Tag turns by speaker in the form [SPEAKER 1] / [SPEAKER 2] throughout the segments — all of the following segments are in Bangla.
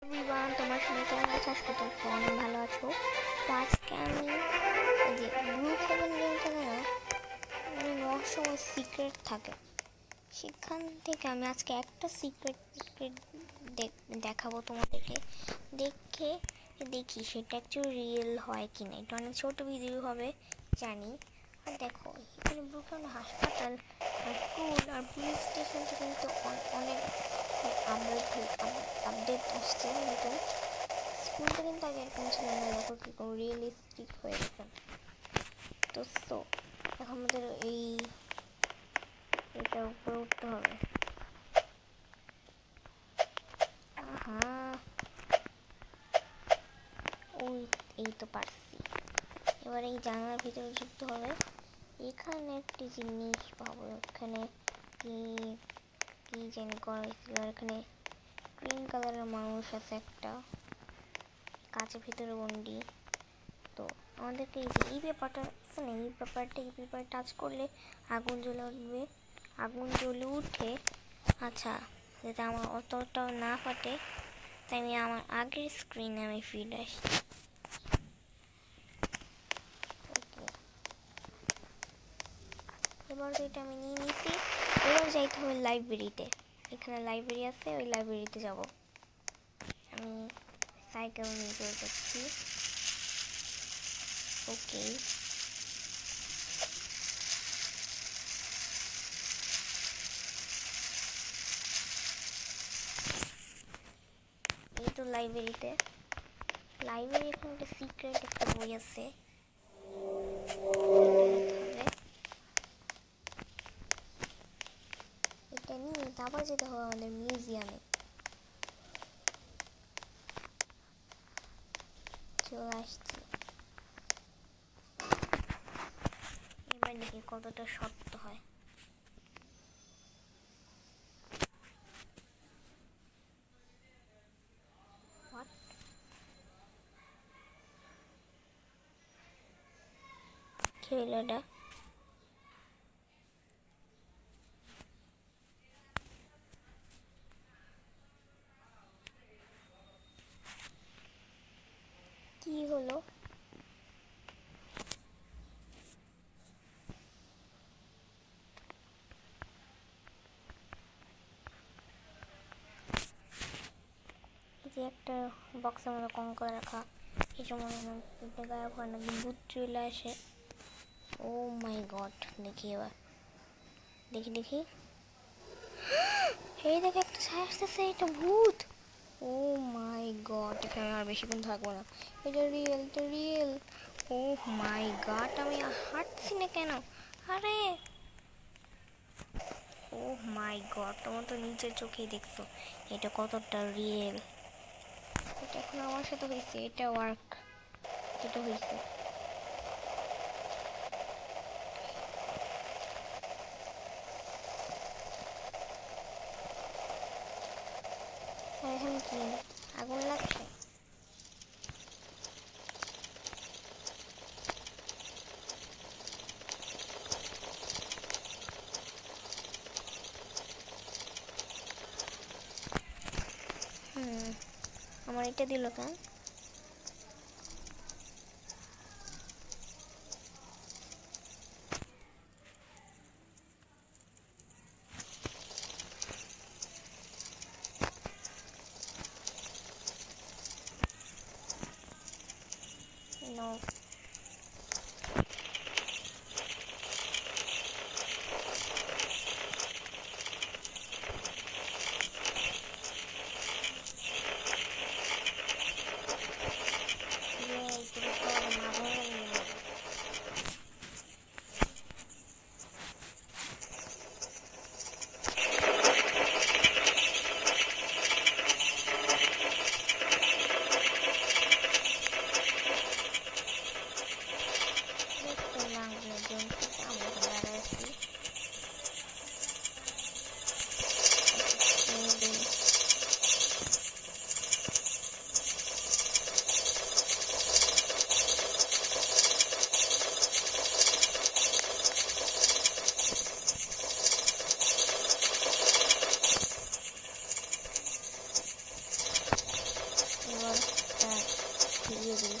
[SPEAKER 1] এভরিওয়ান, তোমার সবাই কেমন আছো? আজকে তো অনেক ভালো আছো। তো আজকে আমি এই যে ব্লু হেভেন গেমটাতে না অনেক রহস্যময় সিক্রেট থাকে, সেখান থেকে আমি আজকে একটা সিক্রেট দেখাবো তোমাদেরকে। দেখি সেটা অ্যাকচুয়ালি রিয়েল হয় কি না। এটা অনেক ছোটো ভিডিও হবে জানি। আর দেখো, এখানে ব্লু হেভেন হাসপাতাল আর স্কুল আর পুলিশ স্টেশন থেকে কিন্তু অনেক আপডেট আসছে নতুন। স্কুলটা কিন্তু আগে এরকম ছিল না, দেখো কীরকম রিয়েলিস্টিক হয়ে গেছে। তো এখন আমাদের এটার উপরে উঠতে হবে। ওই এই তো পারছি। এবার এই জানালার ভিতরে ঢুকতে হবে। এখানে একটি জিনিস পাবো, এখানে কি কি জানি করা হয়েছিল। এখানে গ্রিন কালারের মানুষ আছে একটা, কাঁচের ভিতরে বন্দি। তো আমাদেরকে এই পেপারটা আছে না, এই পেপার টাচ করলে আগুন জ্বলে উঠবে। আগুন জ্বলে উঠে, আচ্ছা, যাতে আমার অতটাও না ফাটে তাই আমি আমার আগের স্ক্রিনে আমি ফিরে আসি। এবার তো এটা আমি নিয়ে নিছি। এবার যাইতে হবে লাইব্রেরিতে। এখানে লাইব্রেরি আছে, ওই লাইব্রেরিতে যাব। আমি সাইকেল নিয়ে চলে যাচ্ছি। ওকে, এই তো লাইব্রেরি এখানে একটা সিক্রেট একটা বই আছে, এটা নিয়ে তারপর যেতে হবে আমাদের মিউজিয়ামে। চলে আসছি। এবার দেখি কতটা শক্ত হয়। কি হলো এটা? কি হলো? যে একটা বক্সের মধ্যে কঙ্কাল রাখা, এই সময় গায়েব হয় না, ভূত চলে আসে। ও মাই গড, দেখি এবার, দেখি এই দেখে একটা ছায়া আসতেছে, এটা ভূত। ও মাই গড, এখানে আর বেশিক্ষণ থাকবো না। এটা রিয়েল। ও মাই গড, আমি হাঁটছি না কেন? আরে ও মাই গড, তোমার তো নিজের চোখেই দেখছো এটা কতটা রিয়েল। এটা এখন আমার সাথে হয়েছে, এটা ওয়ার্ক, এটা হয়েছে। এখন কি আগুন লাগছে? আমার এটা দিল কেন? No. দিই।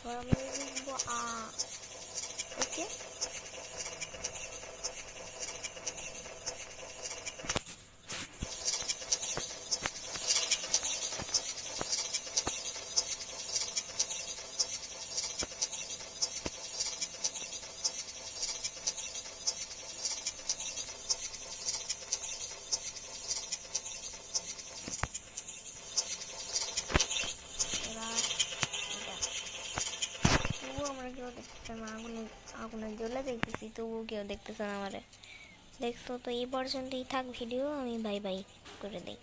[SPEAKER 1] এবার আমি লিখবো ওকে। আমরা কেউ দেখতেছে না, আগুনে জ্বলে দেখতেছি, তবুও কেউ দেখতেছে না আমারে। দেখছো তো, এই পর্যন্তই থাক ভিডিও, আমি বাই বাই করে দিই।